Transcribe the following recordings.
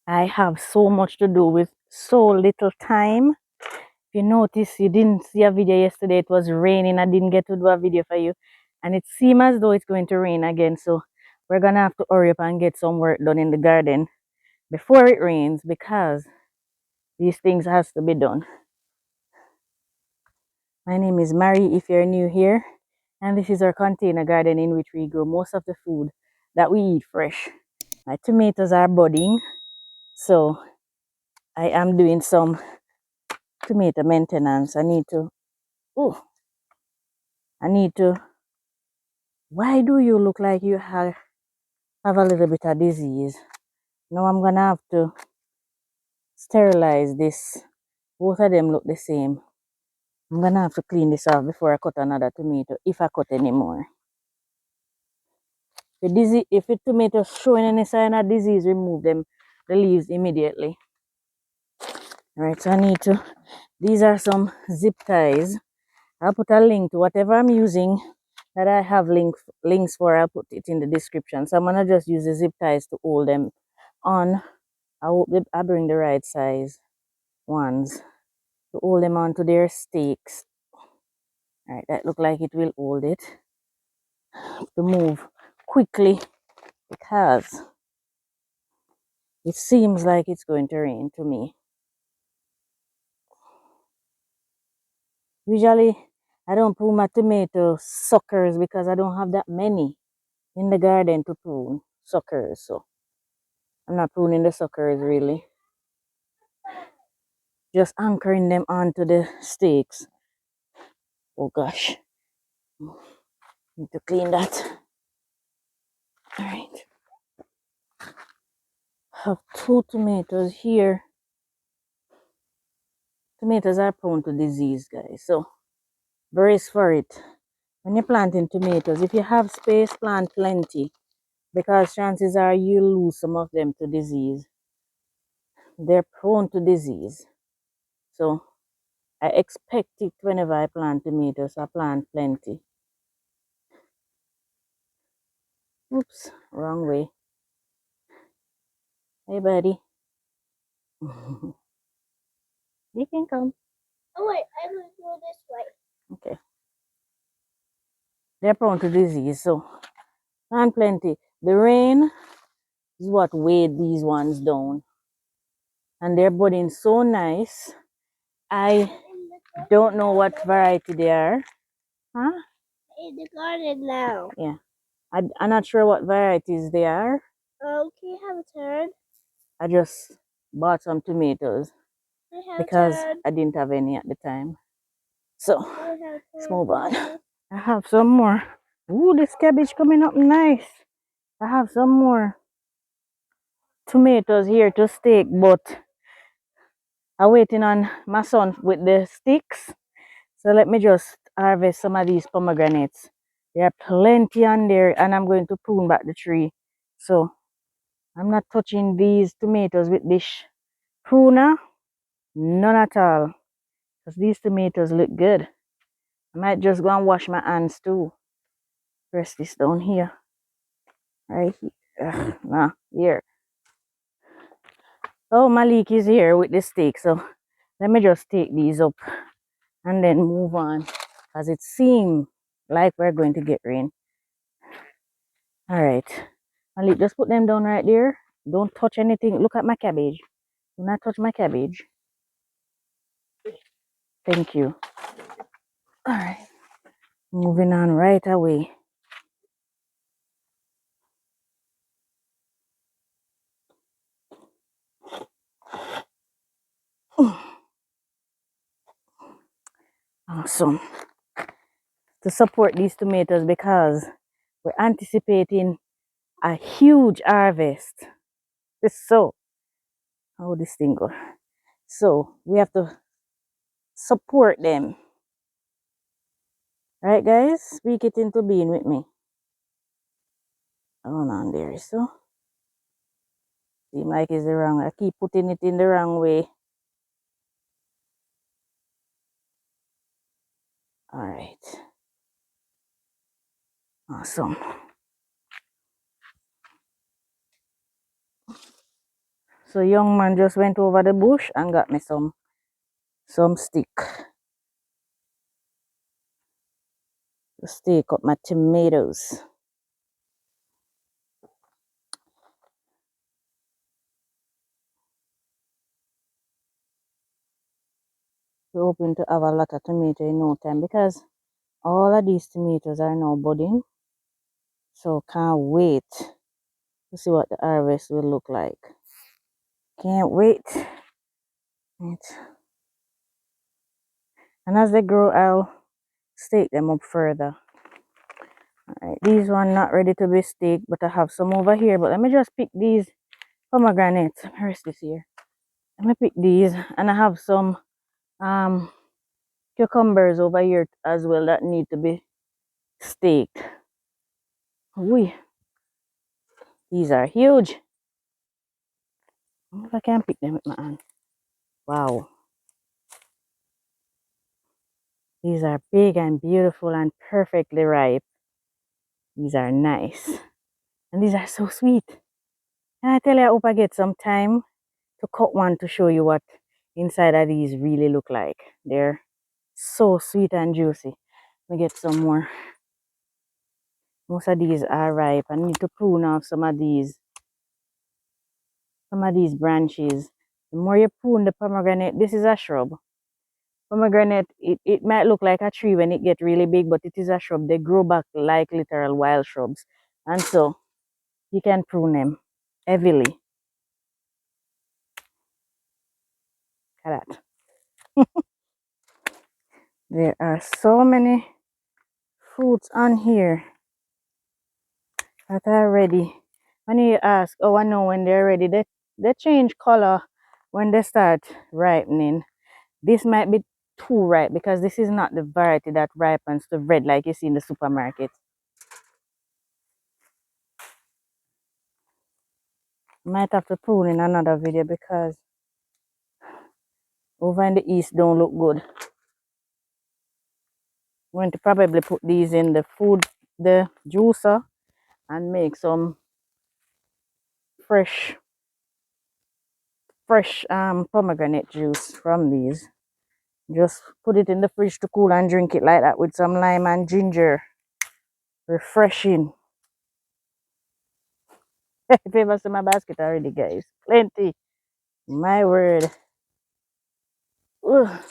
I have so much to do with so little time. If you notice, you didn't see a video yesterday. It was raining. I didn't get to do a video for you. And it seems as though it's going to rain again. So we're going to have to hurry up and get some work done in the garden before it rains because these things has to be done. My name is Mary if you're new here. And this is our container garden in which we grow most of the food that we eat fresh. My tomatoes are budding. So I am doing some tomato maintenance. Oh, I need to, why do you look like you have a little bit of disease? Now I'm gonna have to sterilize this. Both of them look the same. I'm gonna have to clean this off before I cut another tomato, if I cut any more. If the tomatoes showing any sign of disease, remove them, the leaves immediately. All right, so I need to, these are some zip ties. I'll put a link to whatever I'm using that I have links for. I'll put it in the description. So I'm gonna just use the zip ties to hold them on. I hope I bring the right size ones to hold them onto their stakes. All right, that look like it will hold it. To move quickly because it seems like it's going to rain to me. Usually I don't prune my tomato suckers because I don't have that many in the garden to prune suckers. So I'm not pruning the suckers really. Just anchoring them onto the stakes. Oh gosh. Need to clean that. Alright. Have 2 tomatoes here. Tomatoes are prone to disease, guys. So brace for it. When you're planting tomatoes, if you have space, plant plenty. Because chances are you'll lose some of them to disease. They're prone to disease. So I expect it whenever I plant tomatoes. I plant plenty. Oops, wrong way. Hey, buddy. You can come. Oh wait, I will go this way. Okay. They're prone to disease, so plant plenty. The rain is what weighed these ones down. And they're budding so nice. I don't know what variety they are. Huh? In the garden now. Yeah. I'm not sure what varieties they are. Can you have a turn? I just bought some tomatoes because I didn't have any at the time. So let's move on. I have some more. Ooh, this cabbage coming up nice. I have some more tomatoes here to stake, but I'm waiting on my son with the sticks. So let me just harvest some of these pomegranates. There are plenty on there, and I'm going to prune back the tree. So I'm not touching these tomatoes with this pruner. None at all. Because these tomatoes look good. I might just go and wash my hands too. Press this down here. Right here. Nah, here. Oh, Malik is here with the stick. So let me just take these up and then move on. Because it seems like we're going to get rain. Alright. Malik, just put them down right there. Don't touch anything. Look at my cabbage. Do not touch my cabbage. Thank you. Alright. Moving on right away. Awesome. To support these tomatoes because we're anticipating a huge harvest. So, how this thing go? So we have to support them. Right, guys? Speak it into being with me. Hold on there. So, the mic is the wrong. I keep putting it in the wrong way. All right. Awesome. So young man just went over the bush and got me some stick to stake up my tomatoes. We're hoping to have a lot of tomato in no time because all of these tomatoes are now budding. So can't wait to see what the harvest will look like. Can't wait. Right. And as they grow, I'll stake them up further. Alright, these one not ready to be staked, but I have some over here. But let me just pick these pomegranates. Let me rest this here. Let me pick these, and I have some cucumbers over here as well that need to be staked. These are huge. I wonder if I can pick them with my hand. Wow. These are big and beautiful and perfectly ripe. These are nice. And these are so sweet. And I tell you, I hope I get some time to cut one to show you what inside of these really look like. They're so sweet and juicy. Let me get some more. Most of these are ripe. I need to prune off some of these branches. The more you prune the pomegranate, this is a shrub. Pomegranate, it might look like a tree when it gets really big, but it is a shrub. They grow back like literal wild shrubs. And so you can prune them heavily. Look at that. There are so many fruits on here that are ready. When you ask, oh, I know when they're ready, they change color when they start ripening. This might be too ripe because this is not the variety that ripens to red like you see in the supermarket. Might have to prune in another video because over in the east don't look good. I'm going to probably put these in the juicer and make some fresh pomegranate juice from these. Just put it in the fridge to cool and drink it like that with some lime and ginger. Refreshing. If you ever see my basket already, guys. Plenty. My word. Ugh.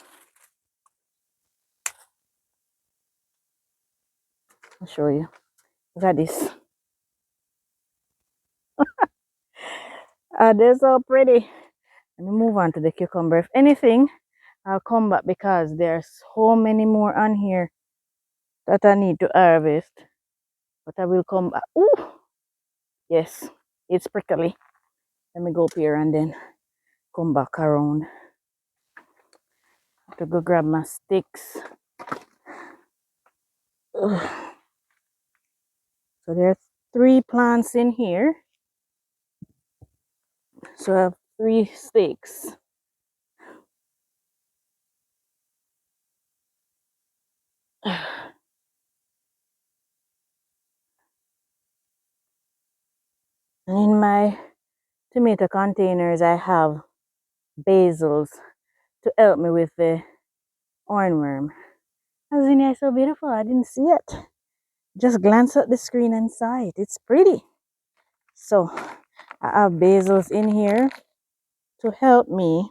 I'll show you. Look at this. They're so pretty. Let me move on to the cucumber. If anything, I'll come back because there's so many more on here that I need to harvest. But I will come back. Ooh! Yes, it's prickly. Let me go up here and then come back around. I have to go grab my sticks. Ugh. So there's 3 plants in here. So I have 3 sticks. And in my tomato containers, I have basils to help me with the hornworm. Azania is so beautiful. I didn't see it. Just glance at the screen and saw it. It's pretty. So I have basils in here to help me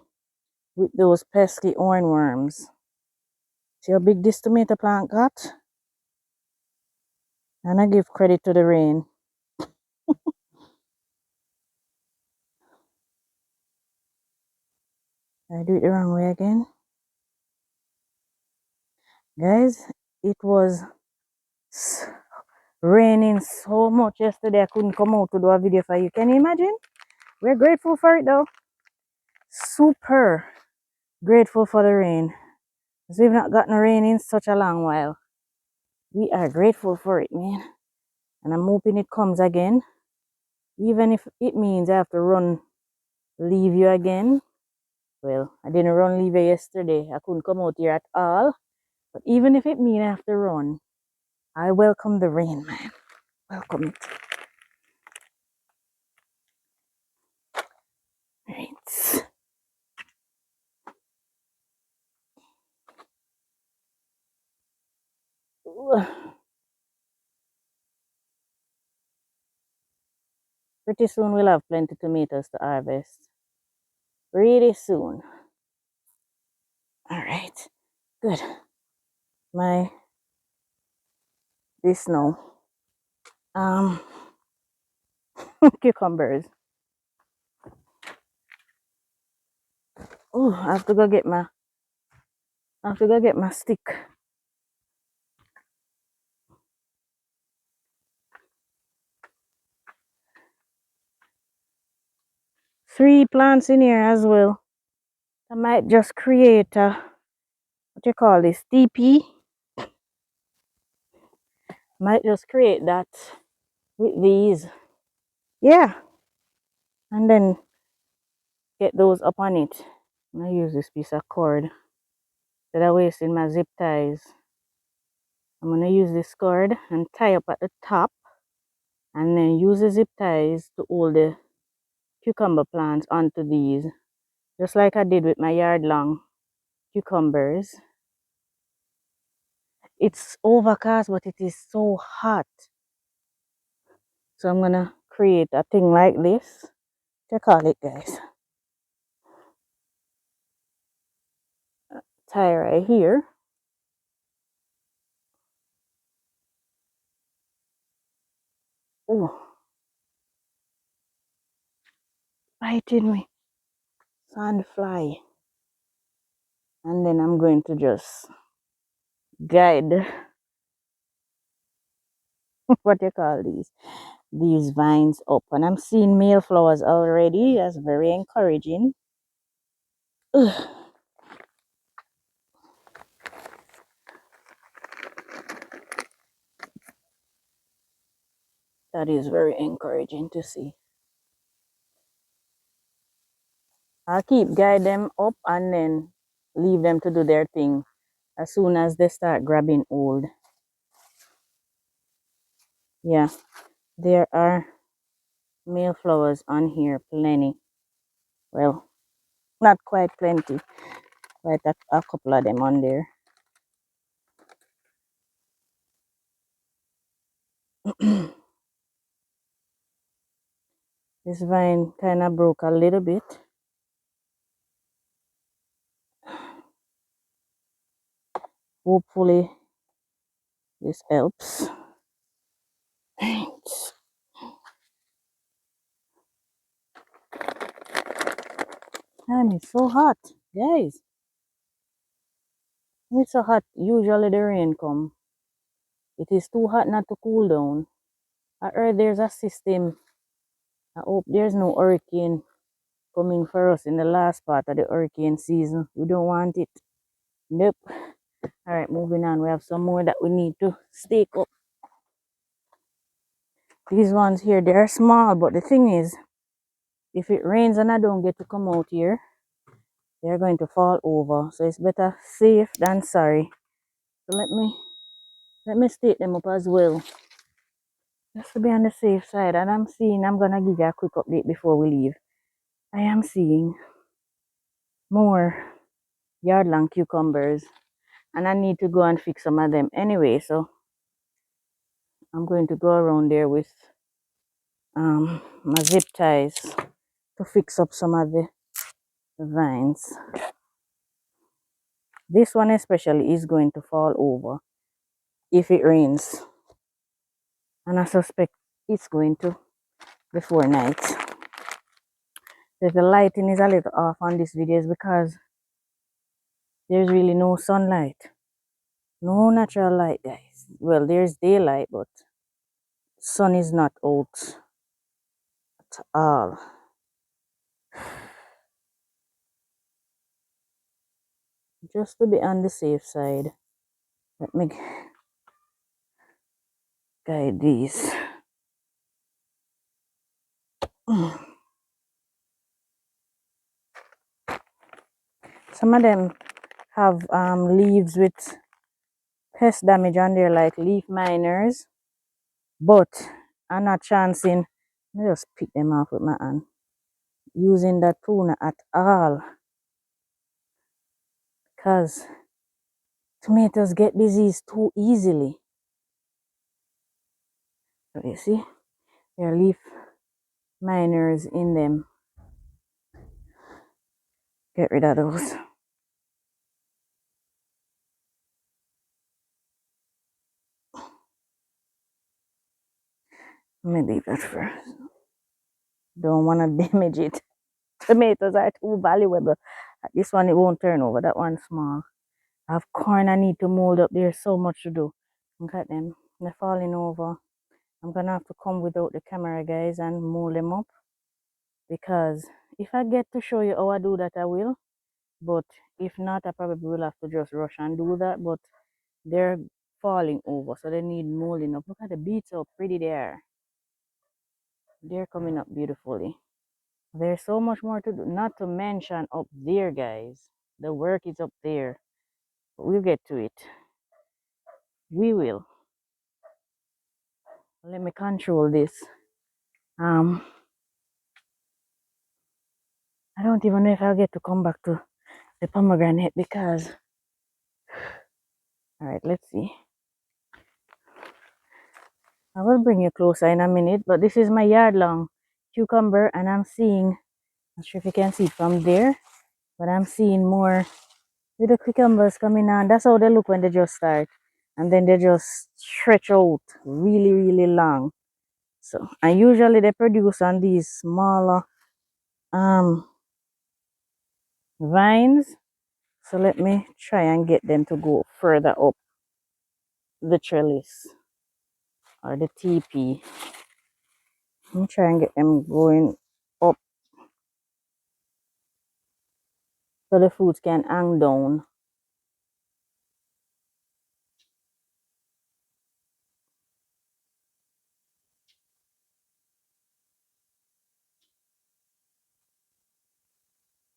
with those pesky hornworms. See how big this tomato plant got? And I give credit to the rain. I do it the wrong way again. Guys, it was raining so much yesterday I couldn't come out to do a video for you. Can you imagine? We're grateful for it though. Super grateful for the rain. Because we've not gotten rain in such a long while. We are grateful for it, man. And I'm hoping it comes again. Even if it means I have to leave you again. Well, I didn't leave you yesterday. I couldn't come out here at all. But even if it means I have to run, I welcome the rain, man. Welcome it. Right. Pretty soon we'll have plenty tomatoes to harvest. Pretty soon. Alright, good. This now. Cucumbers. Oh, I have to go get my stick. Three plants in here as well. I might just create a, what you call this, TP. Might just create that with these. Yeah. And then get those up on it. I'm gonna use this piece of cord. Instead of wasting my zip ties, I'm gonna use this cord and tie up at the top, and then use the zip ties to hold the cucumber plants onto these, just like I did with my yard long cucumbers. It's overcast, but it is so hot. So I'm gonna create a thing like this. Check out it, guys. Tie right here. Oh, biting me. Sandfly. And then I'm going to just guide what you call these vines up. And I'm seeing male flowers already. That's very encouraging. Ugh. That is very encouraging to see. I'll keep guide them up and then leave them to do their thing as soon as they start grabbing hold. Yeah, there are male flowers on here, plenty. Well, not quite plenty, quite a couple of them on there. This vine kind of broke a little bit. Hopefully this helps. And it's so hot, guys. It's so hot. Usually the rain come. It is too hot not to cool down. I heard there's a system. I hope there's no hurricane coming for us in the last part of the hurricane season. We don't want it. Nope. All right, moving on. We have some more that we need to stake up. These ones here, they're small, but the thing is, if it rains and I don't get to come out here, they're going to fall over. So it's better safe than sorry. So let me stake them up as well, just to be on the safe side. And I'm gonna give you a quick update before we leave. I am seeing more yard long cucumbers, and I need to go and fix some of them anyway. So I'm going to go around there with my zip ties to fix up some of the vines. This one especially is going to fall over if it rains, and I suspect it's going to before night. The lighting is a little off on this video is because there's really no sunlight, no natural light, guys. Well, there's daylight, but sun is not out at all. Just to be on the safe side, let me guide these. Some of them have leaves with pest damage on there, like leaf miners, but I'm not chancing. Let me just pick them off with my hand, using that pruner at all, because tomatoes get disease too easily. So you see, there are leaf miners in them. Get rid of those. Let me leave that first. Don't want to damage it. Tomatoes are too valuable. This one, it won't turn over. That one's small. I have corn I need to mold up. There's so much to do. Look at them. They're falling over. I'm going to have to come without the camera, guys, and mold them up. Because if I get to show you how I do that, I will. But if not, I probably will have to just rush and do that. But they're falling over, so they need molding up. Look at the beets, how pretty they are. They're coming up beautifully. There's so much more to do, not to mention up there, guys. The work is up there. We'll get to it. We will. Let me control this. I don't even know if I'll get to come back to the pomegranate because, all right, let's see. I will bring you closer in a minute, but this is my yard long cucumber, and I'm seeing, not sure if you can see it from there, but I'm seeing more little cucumbers coming on. That's how they look when they just start, and then they just stretch out really, really long. So, and usually they produce on these smaller vines. So let me try and get them to go further up the trellis or the teepee. Let me try and get them going up so the fruits can hang down.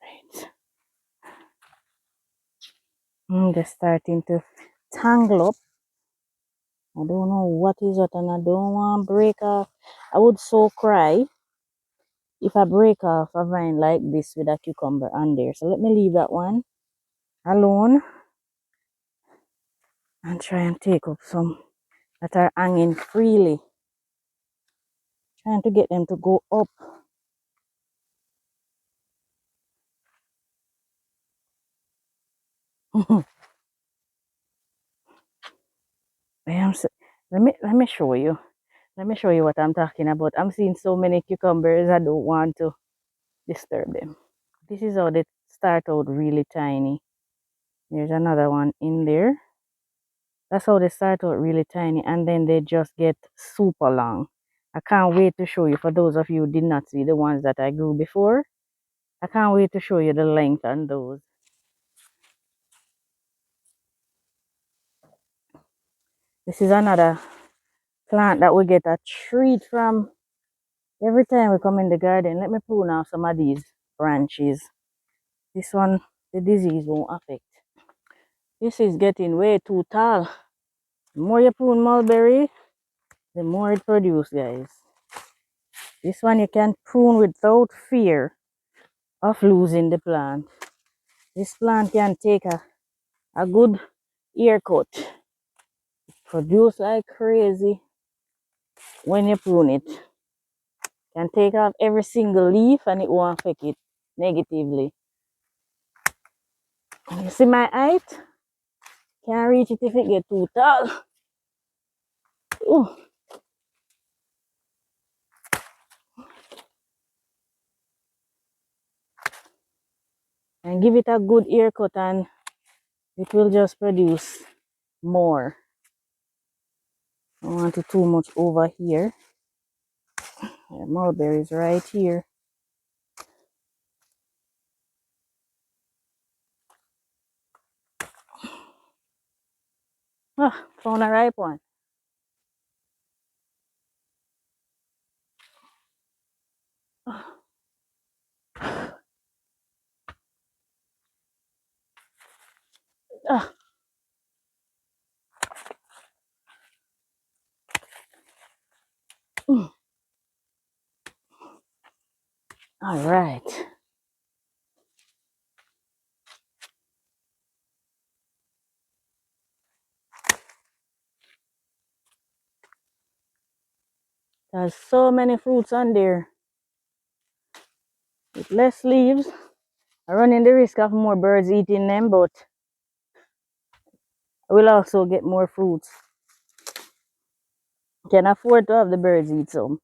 Right. They're starting to tangle up. I don't know what is it, and I don't want to break off. I would so cry if I break off a vine like this with a cucumber on there. So let me leave that one alone and try and take up some that are hanging freely. Trying to get them to go up. I am. Let me show you. Let me show you what I'm talking about. I'm seeing so many cucumbers. I don't want to disturb them. This is how they start out really tiny. There's another one in there. That's how they start out really tiny, and then they just get super long. I can't wait to show you. For those of you who did not see the ones that I grew before, I can't wait to show you the length on those. This is another plant that we get a treat from every time we come in the garden. Let me prune off some of these branches. This one, the disease won't affect. This is getting way too tall. The more you prune mulberry, the more it produces, guys. This one you can prune without fear of losing the plant. This plant can take a good ear cut. Produce like crazy when you prune it. Can take off every single leaf and it won't affect it negatively. You see my height? Can't reach it if it get too tall. Ooh. And give it a good ear cut and it will just produce more. I don't want it too much over here. Mulberries right here. Ah, found a ripe one. Ah. All right. There's so many fruits on there. With less leaves, I'm running the risk of more birds eating them, but I will also get more fruits. Can afford to have the birds eat some.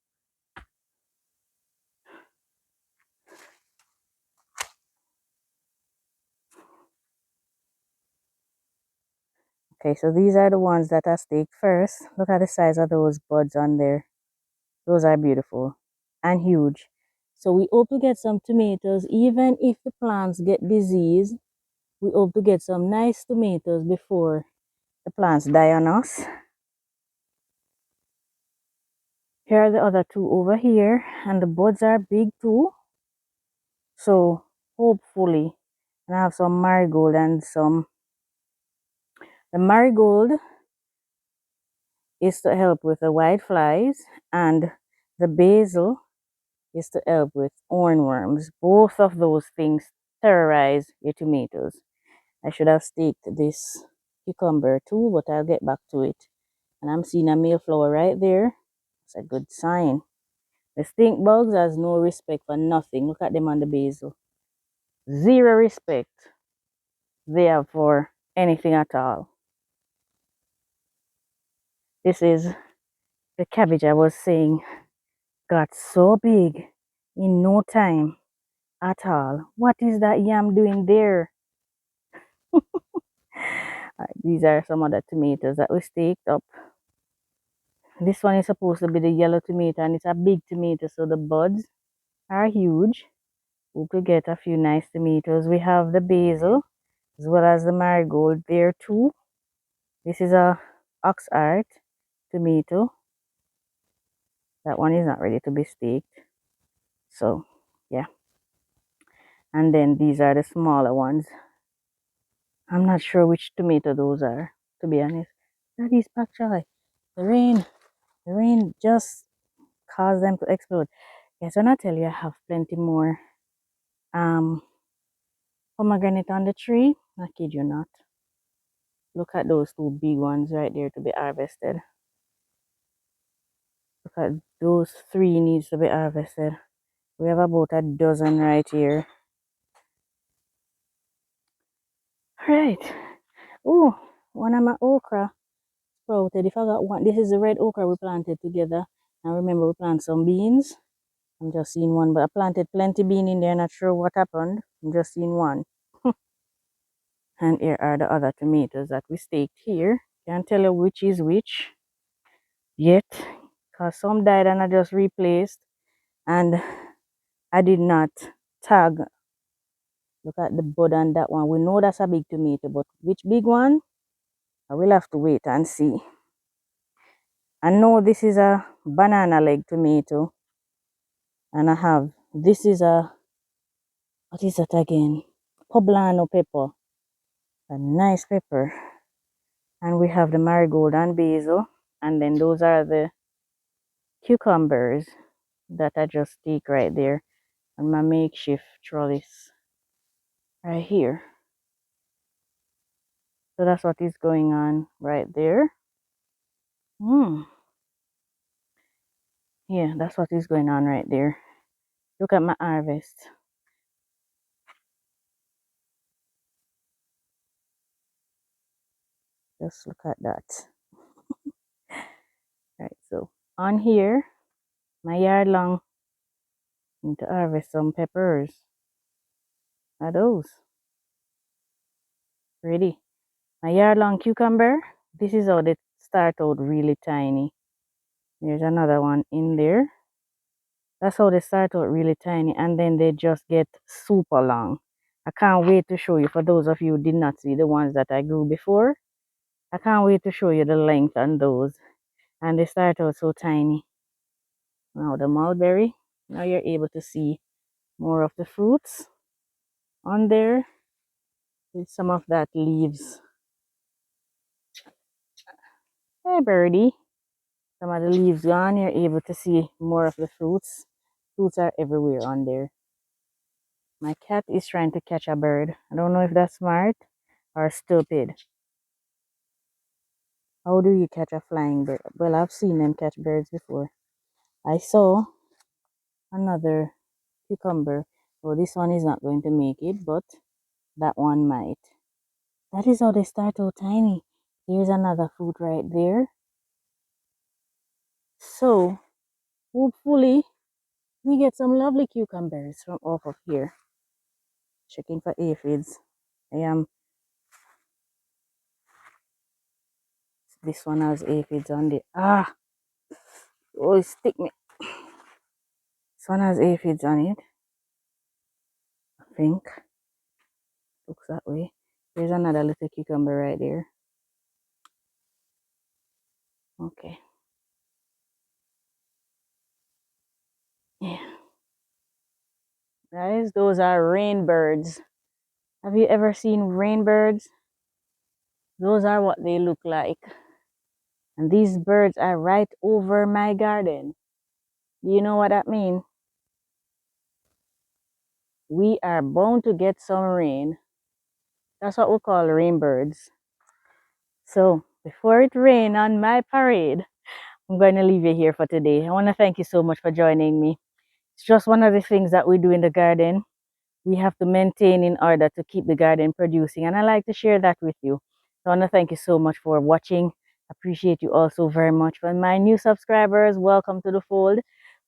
Okay, so these are the ones that I staked first. Look at the size of those buds on there. Those are beautiful and huge. So we hope to get some tomatoes, even if the plants get disease. We hope to get some nice tomatoes before the plants die on us. Here are the other two over here, and the buds are big too. So hopefully, and I have some marigold and some. The marigold is to help with the white flies, and the basil is to help with hornworms. Both of those things terrorize your tomatoes. I should have staked this cucumber too, but I'll get back to it. And I'm seeing a male flower right there. It's a good sign. The stink bugs has no respect for nothing. Look at them on the basil. Zero respect they have for anything at all. This is the cabbage I was saying got so big in no time at all. What is that yam doing there? These are some of the tomatoes that we staked up. This one is supposed to be the yellow tomato, and it's a big tomato, so the buds are huge. We could get a few nice tomatoes. We have the basil as well as the marigold there too. This is a ox art tomato. That one is not ready to be staked. So yeah. And then these are the smaller ones. I'm not sure which tomato those are, to be honest. That is pak choi. The rain just caused them to explode. Yes, when I tell you I have plenty more pomegranate on the tree, I kid you not. Look at those two big ones right there to be harvested. Look at those three needs to be harvested. We have about a dozen right here. Right. Oh, one of my okra sprouted. If I got one, this is the red okra we planted together. And remember, we planted some beans. I'm just seeing one, but I planted plenty bean in there. Not sure what happened. I'm just seeing one. And here are the other tomatoes that we staked here. Can't tell you which is which yet, because some died and I just replaced. And I did not tag. Look at the bud on that one. We know that's a big tomato, but which big one? I will have to wait and see. I know this is a banana leg tomato. And I have, this is a, what is that again? Poblano pepper. A nice pepper. And we have the marigold and basil. And then those are the cucumbers that I just take right there. And my makeshift trellis right here. So that's what is going on right there. Yeah, that's what is going on right there. Look at my harvest. Just look at that. Right, so on here, my yard long, I need to harvest some peppers. Are those ready? My yard long cucumber. This is how they start out really tiny. There's another one in there. That's how they start out really tiny, and then they just get super long. I can't wait to show you, for those of you who did not see the ones that I grew before. I can't wait to show you the length on those. And they start out so tiny. Now the mulberry, now you're able to see more of the fruits on there with some of that leaves. Hey birdie, some of the leaves gone, you're able to see more of the fruits. Fruits are everywhere on there. My cat is trying to catch a bird. I don't know if that's smart or stupid. How do you catch a flying bird? Well, I've seen them catch birds before. I saw another cucumber. So this one is not going to make it, but that one might. That is how they start out tiny. Here's another fruit right there. So hopefully we get some lovely cucumbers from off of here. Checking for aphids. I am. This one has aphids on the oh, it stick me. This one has aphids on it. I think looks that way. There's another little cucumber right there. Okay. Yeah. Guys, those are rainbirds. Have you ever seen rainbirds? Those are what they look like. And these birds are right over my garden. Do you know what that means? We are bound to get some rain. That's what we call rainbirds. So before it rain on my parade, I'm going to leave you here for today. I want to thank you so much for joining me. It's just one of the things that we do in the garden. We have to maintain in order to keep the garden producing. And I like to share that with you. So I want to thank you so much for watching. Appreciate you all so very much. For my new subscribers, welcome to the fold.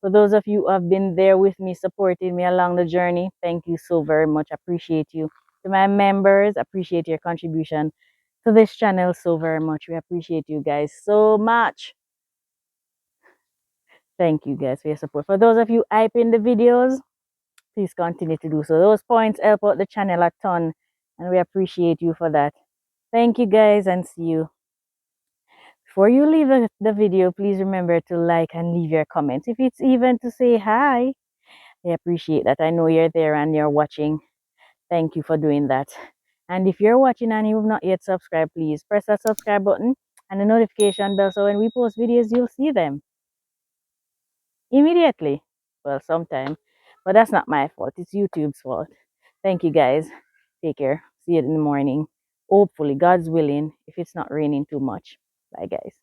For those of you who have been there with me, supporting me along the journey, thank you so very much. Appreciate you. To my members, appreciate your contribution to this channel so very much. We appreciate you guys so much. Thank you guys for your support. For those of you hyping the videos, please continue to do so. Those points help out the channel a ton, and we appreciate you for that. Thank you guys, and see you. Before you leave the video, please remember to like and leave your comments. If it's even to say hi, I appreciate that. I know you're there and you're watching. Thank you for doing that. And if you're watching and you've not yet subscribed, please press that subscribe button and the notification bell so when we post videos, you'll see them immediately. Well, sometime, but that's not my fault. It's YouTube's fault. Thank you guys. Take care. See you in the morning. Hopefully, God's willing, if it's not raining too much. Bye, guys.